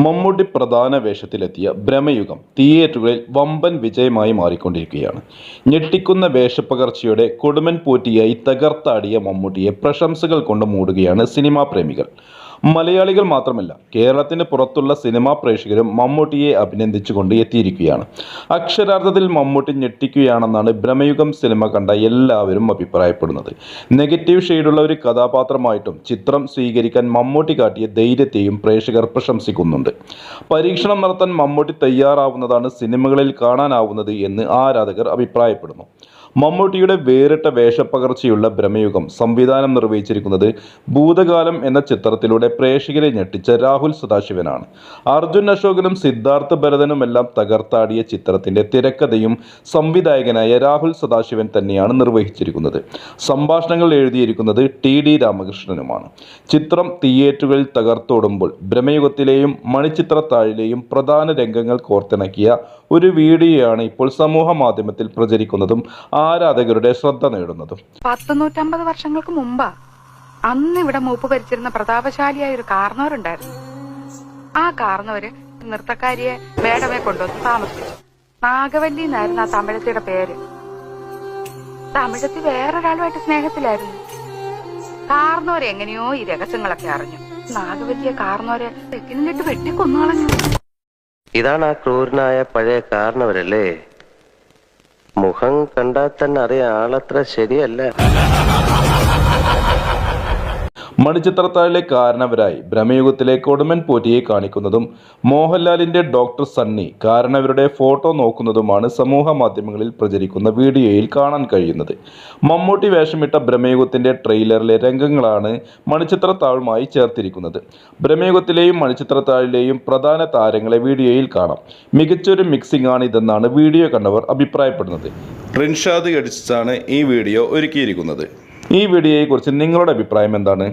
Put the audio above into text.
മമ്മൂട്ടി പ്രധാന വേഷത്തിലെത്തിയ ഭ്രമയുഗം തിയേറ്ററുകളിൽ വമ്പൻ വിജയമായി മാറിക്കൊണ്ടിരിക്കുകയാണ്. ഞെട്ടിക്കുന്ന വേഷപ്പകർച്ചയോടെ കൊടുമൻ പോറ്റിയായി തകർത്താടിയ മമ്മൂട്ടിയെ പ്രശംസകൾ കൊണ്ട് മൂടുകയാണ് സിനിമാ പ്രേമികൾ. മലയാളികൾ മാത്രമല്ല, കേരളത്തിന് പുറത്തുള്ള സിനിമാ പ്രേക്ഷകരും മമ്മൂട്ടിയെ അഭിനന്ദിച്ചുകൊണ്ട് എത്തിയിരിക്കുകയാണ്. അക്ഷരാർത്ഥത്തിൽ മമ്മൂട്ടി ഞെട്ടിക്കുകയാണെന്നാണ് ഭ്രമയുഗം സിനിമ കണ്ട എല്ലാവരും അഭിപ്രായപ്പെടുന്നത്. നെഗറ്റീവ് ഷെയ്ഡുള്ള ഒരു കഥാപാത്രമായിട്ടും ചിത്രം സ്വീകരിക്കാൻ മമ്മൂട്ടി കാട്ടിയ ധൈര്യത്തെയും പ്രേക്ഷകർ പ്രശംസിക്കുന്നുണ്ട്. പരീക്ഷണം നടത്താൻ മമ്മൂട്ടി തയ്യാറാവുന്നതാണ് സിനിമകളിൽ കാണാനാവുന്നത് എന്ന് ആരാധകർ അഭിപ്രായപ്പെടുന്നു. മമ്മൂട്ടിയുടെ വേറിട്ട വേഷപ്പകർച്ചയുള്ള ഭ്രമയുഗം സംവിധാനം നിർവഹിച്ചിരിക്കുന്നത് ഭൂതകാലം എന്ന ചിത്രത്തിലൂടെ പ്രേക്ഷകരെ ഞെട്ടിച്ച രാഹുൽ സദാശിവനാണ്. അർജുൻ അശോകനും സിദ്ധാർത്ഥ ഭരതനുമെല്ലാം തകർത്താടിയ ചിത്രത്തിന്റെ തിരക്കഥയും സംവിധായകനായ രാഹുൽ സദാശിവൻ തന്നെയാണ് നിർവഹിച്ചിരിക്കുന്നത്. സംഭാഷണങ്ങൾ എഴുതിയിരിക്കുന്നത് ടി.ഡി. രാമകൃഷ്ണനുമാണ്. ചിത്രം തിയേറ്ററുകളിൽ തകർത്തോടുമ്പോൾ ഭ്രമയുഗത്തിലെയും മണിച്ചിത്രത്താഴിലെയും പ്രധാന രംഗങ്ങൾ കോർത്തിണക്കിയ ഒരു വീഡിയോയാണ് ഇപ്പോൾ സമൂഹ മാധ്യമത്തിൽ പ്രചരിക്കുന്നതും ആരാധകരുടെ ശ്രദ്ധ നേടുന്നതും. 150 വർഷങ്ങൾക്ക് മുമ്പാ അന്ന് ഇവിടെ മൂപ്പ് ഭരിച്ചിരുന്ന പ്രതാപശാലിയായ ഒരു കാർന്നവരുണ്ടായിരുന്നു. ആ കാർന്നവര് നൃത്തക്കാരിയെ വേടമേ കൊണ്ടുവന്ന് താമസിച്ചു. നാഗവല്ലി എന്നായിരുന്നു ആ തമിഴത്തിയുടെ പേര്. തമിഴത്തി വേറൊരാളുമായിട്ട് സ്നേഹത്തിലായിരുന്നു. കാർന്നവരെ എങ്ങനെയോ ഈ രഹസ്യങ്ങളൊക്കെ അറിഞ്ഞു. നാഗവല്ലിയെ കാർന്നവരെ തെക്കിനിട്ട് വെട്ടിക്കൊന്നുകളഞ്ഞു. ഇതാണ് ആ ക്രൂരനായ പഴയ കാരണവരല്ലേ? മുഖം കണ്ടാൽ തന്നെ അറിയാം ആളത്ര ശരിയല്ല. മണിച്ചിത്രത്താഴിലെ കാരണവരായി ഭ്രമയുഗത്തിലെ കൊടുമൻ പോറ്റിയെ കാണിക്കുന്നതും മോഹൻലാലിന്റെ ഡോക്ടർ സണ്ണി കാരണവരുടെ ഫോട്ടോ നോക്കുന്നതുമാണ് സമൂഹ മാധ്യമങ്ങളിൽ പ്രചരിക്കുന്ന വീഡിയോയിൽ കാണാൻ കഴിയുന്നത്. മമ്മൂട്ടി വേഷമിട്ട ഭ്രമയുഗത്തിന്റെ ട്രെയിലറിലെ രംഗങ്ങളാണ് മണിച്ചിത്രത്താഴുമായി ചേർത്തിരിക്കുന്നത്. ഭ്രമയുഗത്തിലെയും മണിച്ചിത്രത്താഴിലെയും പ്രധാന താരങ്ങളെ വീഡിയോയിൽ കാണാം. മികച്ചൊരു മിക്സിംഗ് ആണ് ഇതെന്നാണ് വീഡിയോ കണ്ടവർ അഭിപ്രായപ്പെടുന്നത്. റിൻഷാദ് എഡിറ്റ്സാണ് ഈ വീഡിയോ ഒരുക്കിയിരിക്കുന്നത്. ഈ വീഡിയോയെക്കുറിച്ച് നിങ്ങളുടെ അഭിപ്രായം എന്താണ്?